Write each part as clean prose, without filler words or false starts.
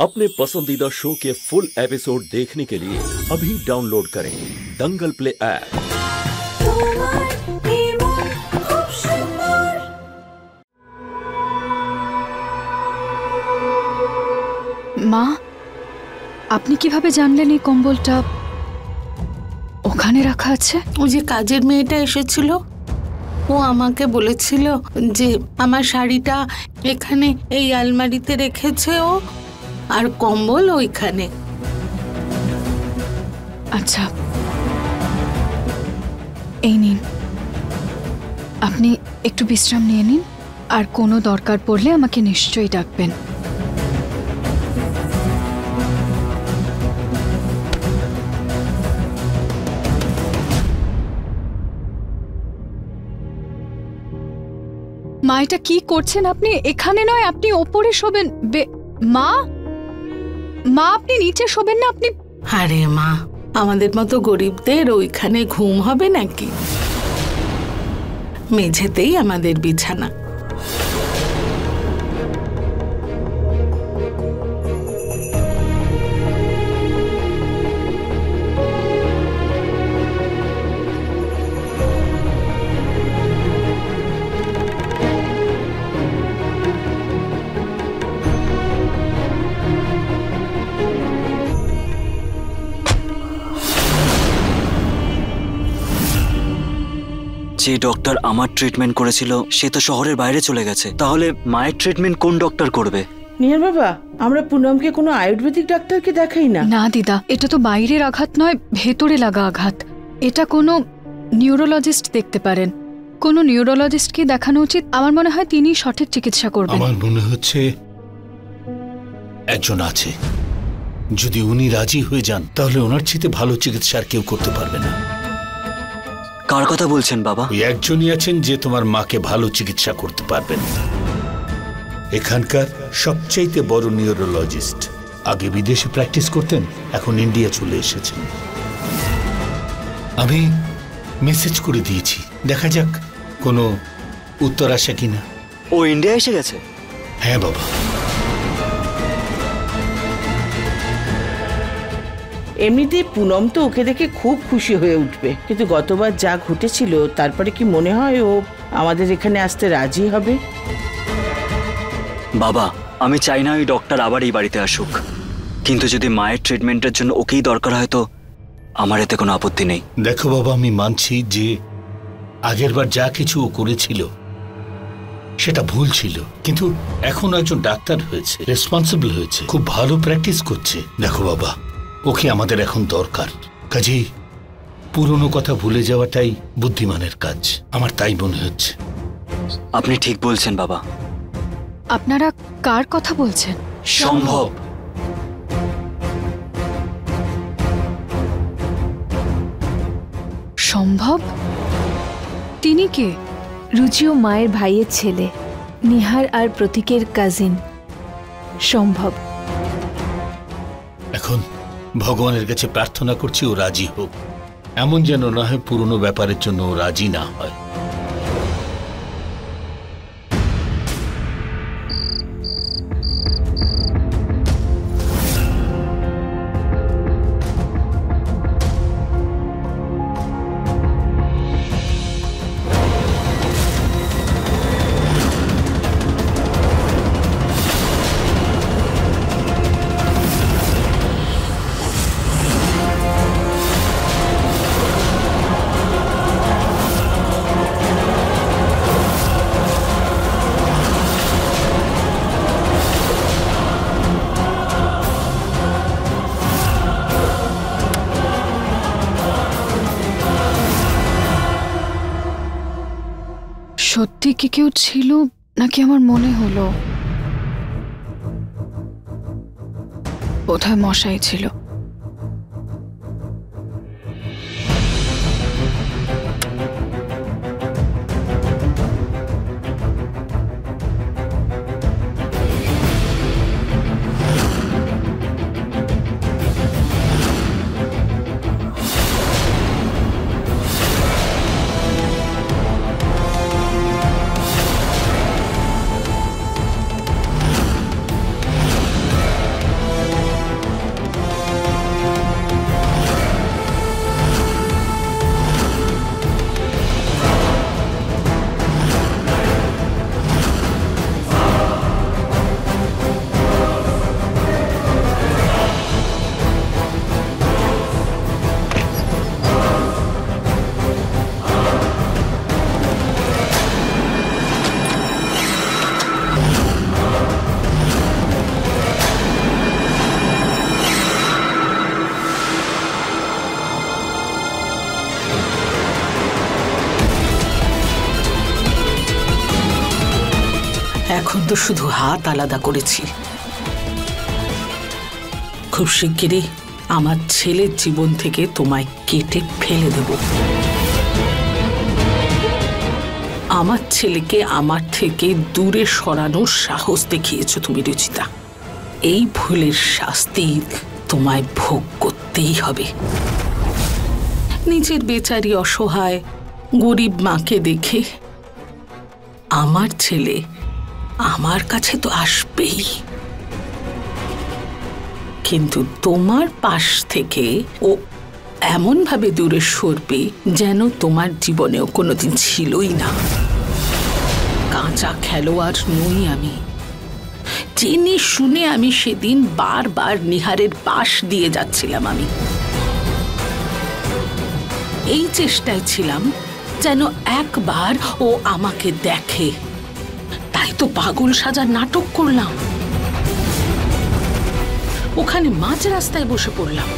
अपने पसंदीदा शो के फुल एपिसोड देखने के लिए अभी डाउनलोड करें दंगल प्ले ऐप। মা, আপনি কিভাবে জানলেন এই কম্বলটা ওখানে রাখা আছে? ওই যে কাজের মেয়েটা এসেছিল, ও আমাকে বলেছিল যে আমার শাড়িটা এখানে এই আলমারিতে রেখেছে ও, আর কম্বল ওইখানে। আচ্ছা, এই নিন, আপনি একটু বিশ্রাম নিয়ে নিন, আর কোনো দরকার পড়লে আমাকে নিশ্চয়ই ডাকবেন। মা, এটা কি করছেন আপনি? এখানে নয়, আপনি ওপরে শোবেন। মা, মা আপনি নিচে শোবেন না? আপনি আরে মা, আমাদের মতো গরিবদের ওইখানে ঘুম হবে নাকি? মেঝেতেই আমাদের বিছানা। যে ডক্টর আমার ট্রিটমেন্ট করেছিল সে তো শহরের বাইরে চলে গেছে, তাহলে মায়ের ট্রিটমেন্ট কোন ডক্টর করবে? নিহার বাবা, আমরা পুনমকে কোনো আয়ুর্বেদিক ডাক্তারকে দেখাই না। না দিদা, এটা তো বাইরের আঘাত নয়, ভেতরে লাগা আঘাত। এটা কোনো নিউরোলজিস্ট দেখতে পারেন। কোনো নিউরোলজিস্টকে দেখানো উচিত। আমার মনে হয় তিনি সঠিক চিকিৎসা করবেন। আমার মনে হচ্ছে একজন আছে, যদি উনি রাজি হয়ে যান তাহলে ওনার চেয়ে ভালো চিকিৎসা আর কেউ করতে পারবে না। কার কথা বলছেন বাবা? ওই একজনই আছেন যে তোমার মাকে ভালো চিকিৎসা করতে পারবেন। এখানকার সবচাইতে বড় নিউরোলজিস্ট। আগে বিদেশে প্র্যাকটিস করতেন, এখন ইন্ডিয়া চলে এসেছেন। আমি মেসেজ করে দিয়েছি, দেখা যাক কোনো উত্তর আসে কিনা। ও ইন্ডিয়া এসে গেছে? হ্যাঁ বাবা। এমনিতেই পুনম তো ওকে দেখে খুব খুশি হয়ে উঠবে, কিন্তু গতবার যা ঘটেছিল তারপরে কি মনে হয় ও আমাদের এখানে আসতে রাজি হবে? বাবা, আমি চাই না ওই ডক্টর আবার এই বাড়িতে আসুক, কিন্তু যদি মায়ের ট্রিটমেন্টের জন্য ওকেই দরকার হয় তো আমার এতে কোনো আপত্তি নেই। দেখো বাবা, আমি মানছি যে আগেরবার যা কিছু ও করেছিল সেটা ভুল ছিল, কিন্তু এখন একজন ডাক্তার হয়েছে, রেসপন্সিবল হয়েছে, খুব ভালো প্র্যাকটিস করছে। দেখো বাবা, ওকে আমাদের এখন দরকার। কাজেই পুরনো কথা ভুলে যাওয়াটাই বুদ্ধিমানের কাজ, আমার তাই মনে হচ্ছে। আপনি ঠিক বলছেন বাবা। আপনারা কার কথা বলছেন? সম্ভব। সম্ভব? তিনি কে? রুচি ও মায়ের ভাইয়ের ছেলে, নিহার আর প্রতীকের কাজিন সম্ভব। এখন ভগবানের কাছে প্রার্থনা করছি ও রাজি হোক। এমন যেন না হয় পুরনো ব্যাপারের জন্য ও রাজি না হয়। সত্যি কি কেউ ছিল নাকি আমার মনে হলো? বোধহয় মশাই ছিল। তো শুধু হাত আলাদা করেছি। খুব শিগগিরই আমার ছেলের জীবন থেকে তোমায় কেটে ফেলে দেব। আমার ছেলেকে আমার থেকে দূরে সরানোর সাহস দেখিয়েছো তুমি রুচিতা। এই ভুলের শাস্তি তোমায় ভোগ করতেই হবে। নিজের বেচারি অসহায় গরিব মাকে দেখে আমার ছেলে আমার কাছে তো আসবেই, কিন্তু তোমার পাশ থেকে ও এমন ভাবে দূরে সরবে যেন তোমার জীবনেও কোনোদিন ছিলই না। কাঁচা খেলোয়াড় নই আমি। জেনে শুনে আমি সেদিন বারবার নিহারের পাশ দিয়ে যাচ্ছিলাম। আমি এই চেষ্টায় ছিলাম যেন একবার ও আমাকে দেখে, তাই তো পাগল সাজার নাটক করলাম। ওখানে মাঝ রাস্তায় বসে পড়লাম।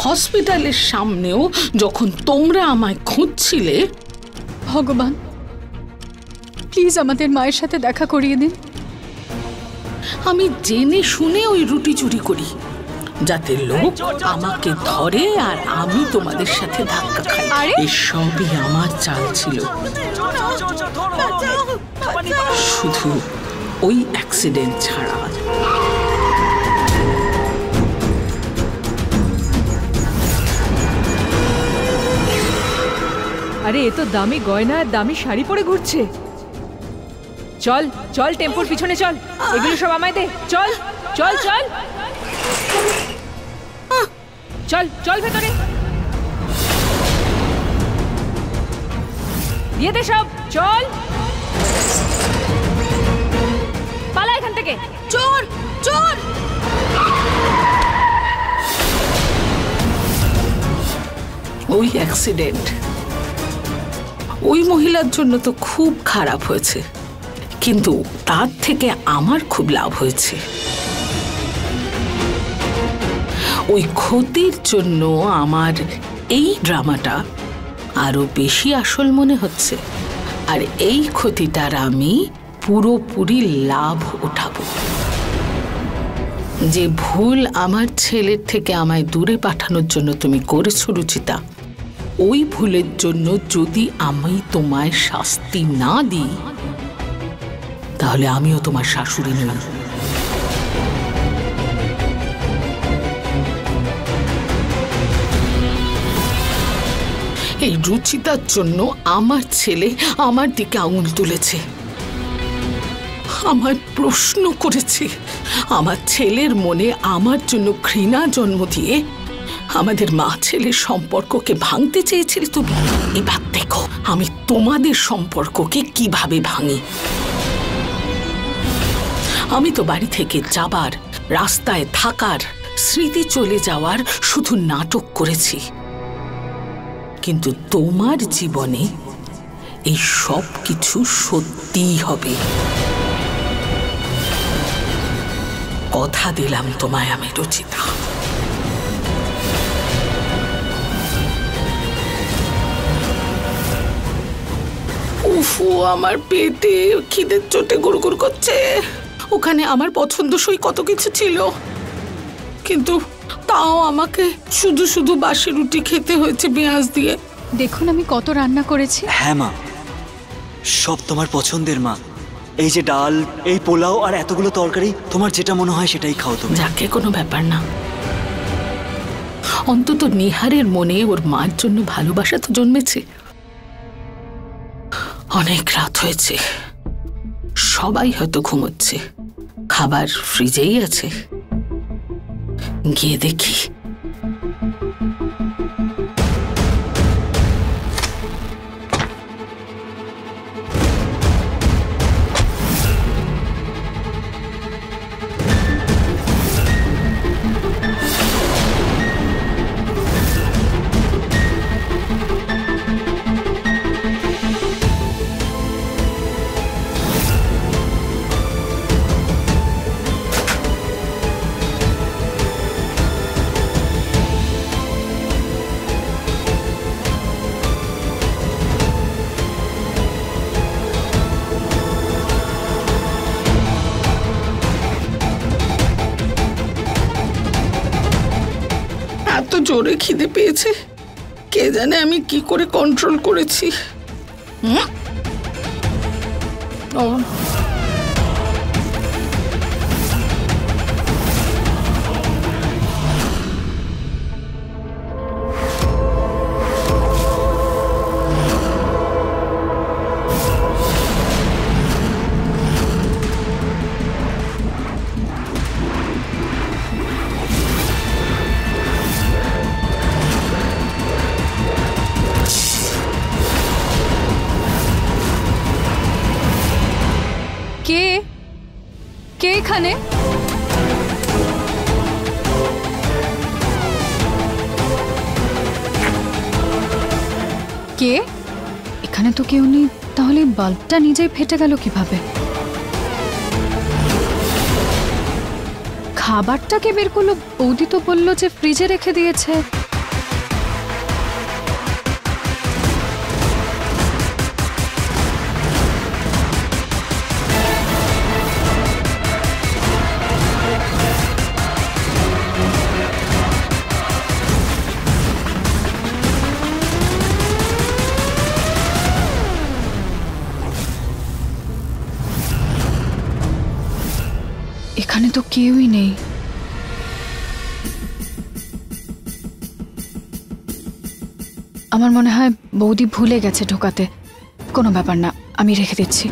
হসপিটালের সামনেও যখন তোমরা আমায় খুঁজছিলে, ভগবান প্লিজ আমাদের মায়ের সাথে দেখা করিয়ে দিন। আমি জেনে শুনে ওই রুটি চুরি করি যাতে লোক আমাকে ধরে আর আমি তোমাদের সাথে ধাক্কা খাই। এসবই আমার চাল ছিল। শুধু ওই অ্যাক্সিডেন্ট ছাড়া। আরে এ তো দামি গয়না আর দামি শাড়ি পরে ঘুরছে। চল চল টেম্পোর পিছনে চল, এগুলো সব আমায় দে। চল চল চল চল চল ভেতরে দিয়ে দে সব। চল পালা এখান থেকে। চোর চোর! ওই অ্যাক্সিডেন্ট ওই মহিলার জন্য তো খুব খারাপ হয়েছে, কিন্তু তার থেকে আমার খুব লাভ হয়েছে। ওই ক্ষতির জন্য আমার এই ড্রামাটা আরো বেশি আসল মনে হচ্ছে, আর এই ক্ষতিটার আমি পুরোপুরি লাভ উঠাবো। যে ভুল আমার ছেলের থেকে আমায় দূরে পাঠানোর জন্য তুমি করেছো রুচিতা, ওই ভুলের জন্য যদি আমি তোমায় শাস্তি না দিই তাহলে আমিও তোমার শাশুড়ি নই। এই রুচিতার জন্য আমার ছেলে আমার দিকে আঙুল তুলেছে, আমার প্রশ্ন করেছে, আমার ছেলের মনে আমার জন্য ঘৃণা জন্ম দিয়ে আমাদের মা ছেলের সম্পর্ককে ভাঙতে চেয়েছিলে তুমি। এবার দেখো আমি তোমাদের সম্পর্ককে কিভাবে ভাঙি। আমি তো বাড়ি থেকে যাবার, রাস্তায় থাকার, স্মৃতি চলে যাওয়ার শুধু নাটক করেছি, কিন্তু তোমার জীবনে এই সব কিছু সত্যিই হবে। কথা দিলাম তোমায় আমি রুচিতা। উফু, আমার পেটে খিদের চোটে গুড়গুড় করছে। ওখানে আমার পছন্দসই কত কিছু ছিল, কিন্তু তাও আমাকে শুধু শুধু বাসি রুটি খেতে হয়েছে পেঁয়াজ দিয়ে। দেখুন আমি কত রান্না করেছি। হ্যাঁ মা, সব তোমার পছন্দের মা। এই যে ডাল, এই পোলাও আর এতগুলো তরকারি, তোমার যেটা মনে হয় সেটাই খাও তুমি। যাকে কোনো ব্যাপার না, অন্তত নিহারের মনে ওর মার জন্য ভালোবাসা তো জন্মেছে। অনেক রাত হয়েছে, সবাই হয়তো ঘুমোচ্ছে, খাবার ফ্রিজেই আছে, গিয়ে দেখি। জোরে খিদে পেয়েছে, কে জানে আমি কি করে কন্ট্রোল করেছি। কে এখানে? কে? এখানে তো কেউ নেই, তাহলে বাল্বটা নিজেই ফেটে গেল কিভাবে? খাবারটা কে বের করলো? বৌদি তো বললো যে ফ্রিজে রেখে দিয়েছে। এখানে তো কেউই নেই। আমার মনে হয় বৌদি ভুলে গেছে ঢোকাতে। কোনো ব্যাপার না, আমি রেখে দিচ্ছি।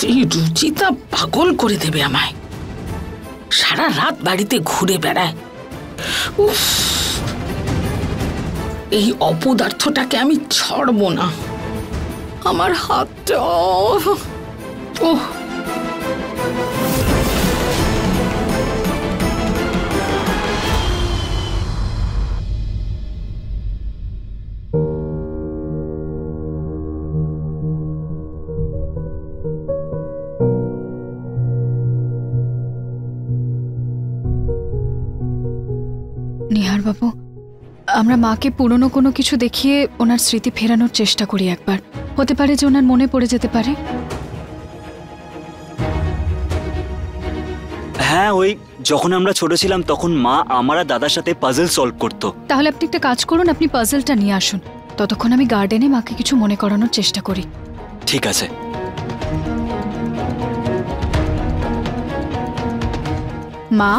এই রুচিতা পাগল করে দেবে আমায়, সারা রাত বাড়িতে ঘুরে বেড়ায়। উফ, এই অপদার্থটাকে আমি ছাড়বো না। আমার হাতটা ওহ, নিহার বাবু, আমরা মাকে পুরনো কোনো কিছু দেখিয়ে ওনার স্মৃতি ফেরানোর চেষ্টা করি একবার। হতে পারে যে ওনার মনে পড়ে যেতে পারে। হ্যাঁ, ওই যখন আমরা ছোট ছিলাম তখন মা আমার আর দাদার সাথে পাজল সলভ করতো। তাহলে আপনি একটা কাজ করুন, আপনি পাজলটা নিয়ে আসুন। ততক্ষণ আমি গার্ডেনে মাকে কিছু মনে করানোর চেষ্টা করি। ঠিক আছে। মা,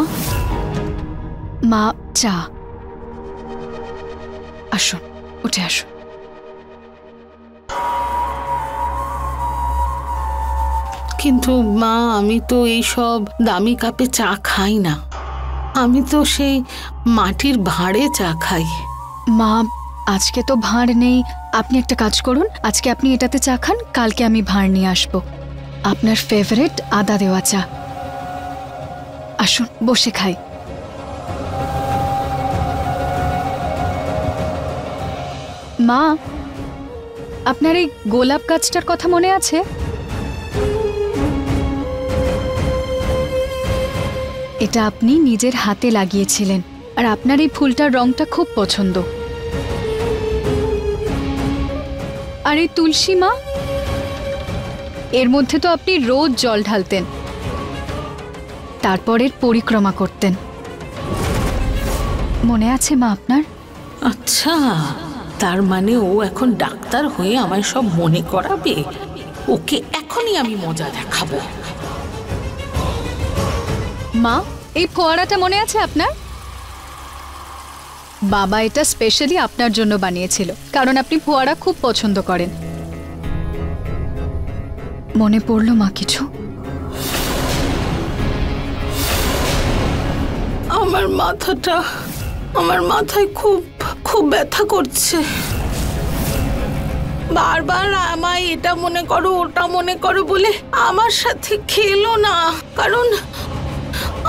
মা চা। আসুন, উঠে আসুন। কিন্তু মা, আমি তো এই সব দামি কাপে চা খাই না। আমি তো সেই মাটির ভাঁড়ে চা খাই। মা, আজকে তো ভাঁড় নেই। আপনি একটা কাজ করুন, আজকে আপনি এটাতে চা খান, কালকে আমি ভাঁড় নিয়ে আসবো। আপনার ফেভারিট আদা দেওয়া চা। আসুন, বসে খাই। মা, আপনার এই গোলাপ গাছটার কথা মনে আছে? এটা আপনি নিজের হাতে লাগিয়েছিলেন, আর আপনার এই ফুলটার রংটা খুব পছন্দ। আর এই তুলসী মা, এর মধ্যে তো আপনি রোজ জল ঢালতেন, তারপরের পরিক্রমা করতেন। মনে আছে মা আপনার? আচ্ছা, তার মানে ও এখন ডাক্তার হয়ে আমায় সব মনে করাবে। ওকে এখনই আমি মজা দেখাবো। মা, এই ফোয়ারাটা মনে আছে আপনার? বাবা এটা স্পেশালি আপনার জন্য বানিয়েছিল, কারণ আপনি ফোয়ারা খুব পছন্দ করেন। মনে পড়লো মা কিছু? আমার মাথায় খুব খুব ব্যথা করছে। বারবার আমায় এটা মনে করো ওটা মনে করো বলে আমার সাথে খেলো না, কারণ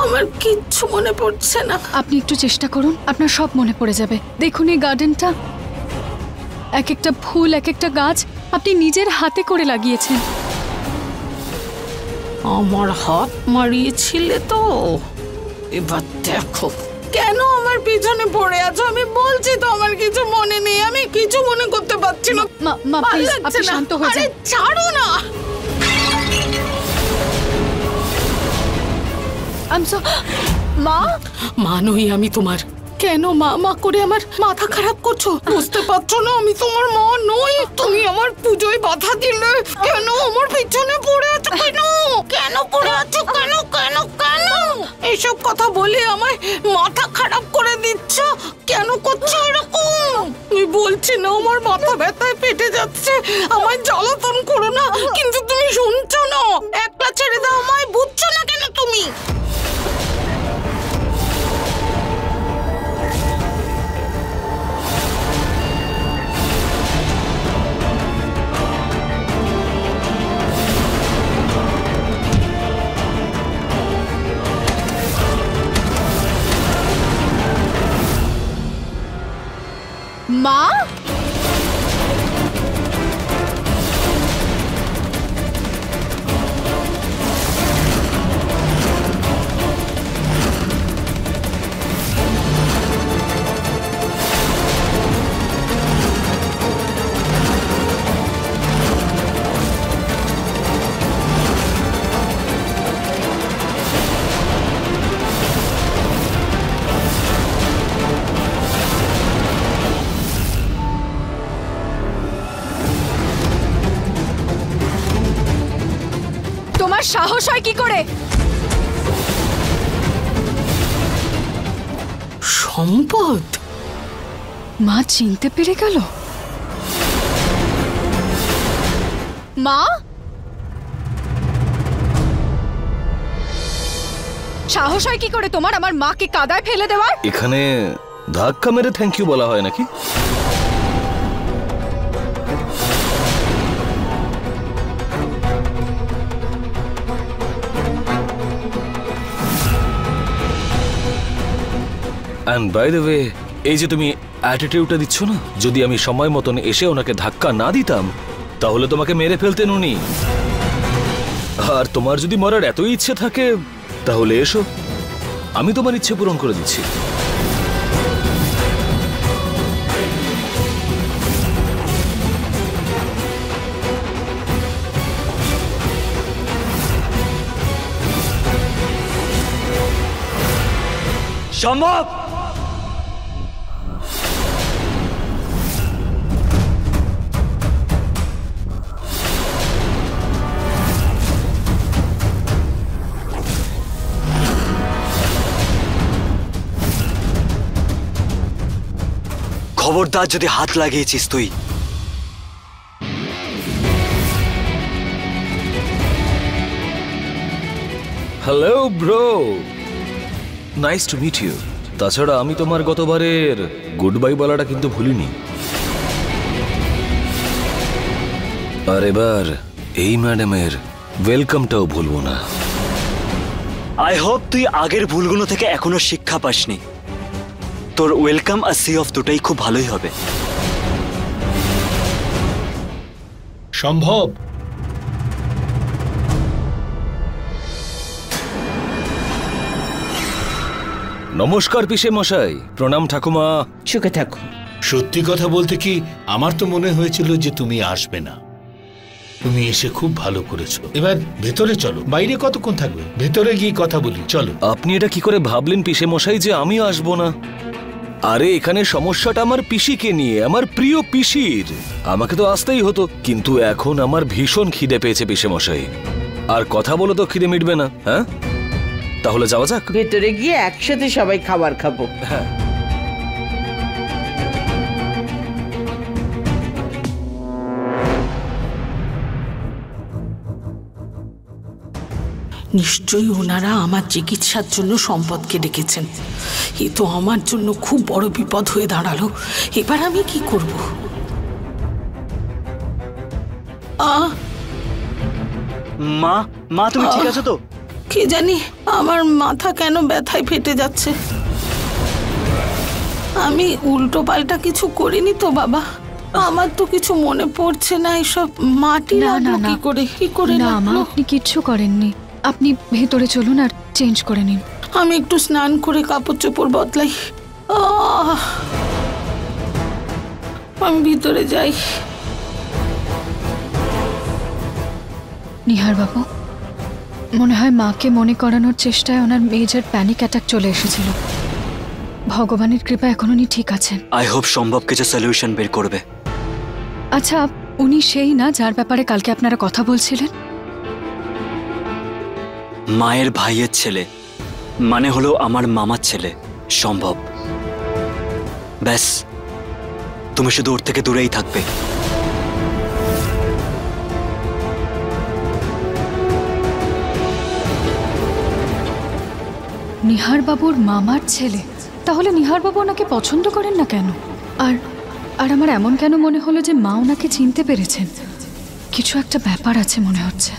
আমার কিচ্ছু মনে পড়ছে না। আপনি একটু চেষ্টা করুন, আপনার সব মনে পড়ে যাবে। দেখুন এই গার্ডেনটা, এক একটা ফুল, এক একটা গাছ আপনি নিজের হাতে করে লাগিয়েছেন। আমার হাত মারিয়েছিলে তো, এবার দেখো। কেন আমার পিছনে পড়ে আছো? আমি বলছি তো আমার কিছু মনে নেই, আমি কিছু মনে করতে পারছি না। মা প্লিজ আপনি শান্ত হয়ে যান। ছাড়ো না। মা নই আমি তোমার। কেন মা মা করে আমার মাথা খারাপ করছো? বুঝতে পারছো না আমি তোমার মা নই? তুমি আমার পুজোয় বাধা দিলে কেন? আমার পিছনে পড়ে আছো কেন? কেন পড়ে আছো? কেন কেন কেন এইসব কথা বলে আমার মাথা খারাপ করে দিচ্ছ? কেন করছো এরকম? আমি বলছি না আমার মাথা ব্যথায় পেটে যাচ্ছে, আমায় জ্বালাতন করো না, কিন্তু তুমি শুনছো না। একলা ছেড়ে দাও আমায়, বুঝছো না কেন তুমি? মা তোমার সাহস হয় কি করে? সম্পদ? মা চিনতে পেরে গেল। মা সাহস হয় কি করে তোমার আমার মাকে কাদায় ফেলে দেওয়ার? এখানে ধাক্কা মেরে থ্যাংক ইউ বলা হয় নাকি? And by the way, এই যে তুমি অ্যাটিটিউডটা দিচ্ছ না, যদি আমি সময় মতন এসে ওনাকে ধাক্কা না দিতাম তাহলে তোমাকে মেরে ফেলতেন উনি। আর তোমার যদি মরার এতই ইচ্ছে থাকে তাহলে এসো, আমি তোমার ইচ্ছে পূরণ করে দিচ্ছি। সম্ভব। খবরদার যদি হাত লাগিয়েছিস তুই। Hello bro, nice to meet you. তাছাড়া আমি তোমার গতবারের গুড বাই বলাটা কিন্তু ভুলিনি। আর এবার এই ম্যাডামের ওয়েলকামটাও ভুলবো না। আই হোপ তুই আগের ভুলগুলো থেকে এখনো শিক্ষা পাসনি। তোর ওয়েলকাম আর সি অফ দুটাই খুব ভালোই হবে। সম্ভব। নমস্কার পিসে মশাই। প্রণাম ঠাকুমা। সুখে থাকো। সত্যি কথা বলতে কি, আমার তো মনে হয়েছিল যে তুমি আসবে না। তুমি এসে খুব ভালো করেছো। এবার ভেতরে চলো। বাইরে কতক্ষণ থাকবে? ভেতরে গিয়ে কথা বলি, চলো। আপনি এটা কি করে ভাবলেন পিসে মশাই যে আমিও আসবো না? আরে এখানে সমস্যাটা আমার পিসিকে নিয়ে, আমার প্রিয় পিসির। আমাকে তো আসতেই হতো, কিন্তু এখন আমার ভীষণ খিদে পেয়েছে পিসে মশাই। আর কথা বলো তো খিদে মিটবে না। হ্যাঁ, তাহলে যাওয়া যাক। ভেতরে গিয়ে একসাথে সবাই খাবার খাবো। হ্যাঁ। নিশ্চয়ই ওনারা আমার চিকিৎসার জন্য সম্পদকে ডেকেছেন। এ তো আমার জন্য খুব বড় বিপদ হয়ে দাঁড়ালো। এবার আমি কি করব? মা, মা তুমি ঠিক আছো তো? কি জানি আমার মাথা কেন ব্যথায় ফেটে যাচ্ছে। আমি উল্টো পাল্টা কিছু করিনি তো বাবা? আমার তো কিছু মনে পড়ছে না। এসব মাটি লাগলো কি করে? কি করে না মা, লাগলো? আপনি কিচ্ছু করেননি। আপনি ভেতরে চলুন আর চেঞ্জ করে নিন। আমি একটু স্নান করে কাপড় চোপড় বদলাই। আমি ভিতরে যাই। নিহার বাবু, মনে হয় মাকে মনে করানোর চেষ্টায় ওনার মেজর প্যানিক অ্যাটাক চলে এসেছিল। ভগবানের কৃপা এখন উনি ঠিক আছেন। আই হোপ সম্ভব কিছু সলিউশন বের করবে। আচ্ছা, উনি সেই না যার ব্যাপারে কালকে আপনারা কথা বলছিলেন? মায়ের ভাইয়ের ছেলে, মানে হলো আমার মামার ছেলে সম্ভব। ব্যাস, তুমি শুধু ওর থেকে দূরেই থাকবে। নিহার বাবুর মামার ছেলে? তাহলে নিহার বাবু ওনাকে পছন্দ করেন না কেন? আর আর আমার এমন কেন মনে হলো যে মা ওনাকে চিনতে পেরেছেন? কিছু একটা ব্যাপার আছে মনে হচ্ছে।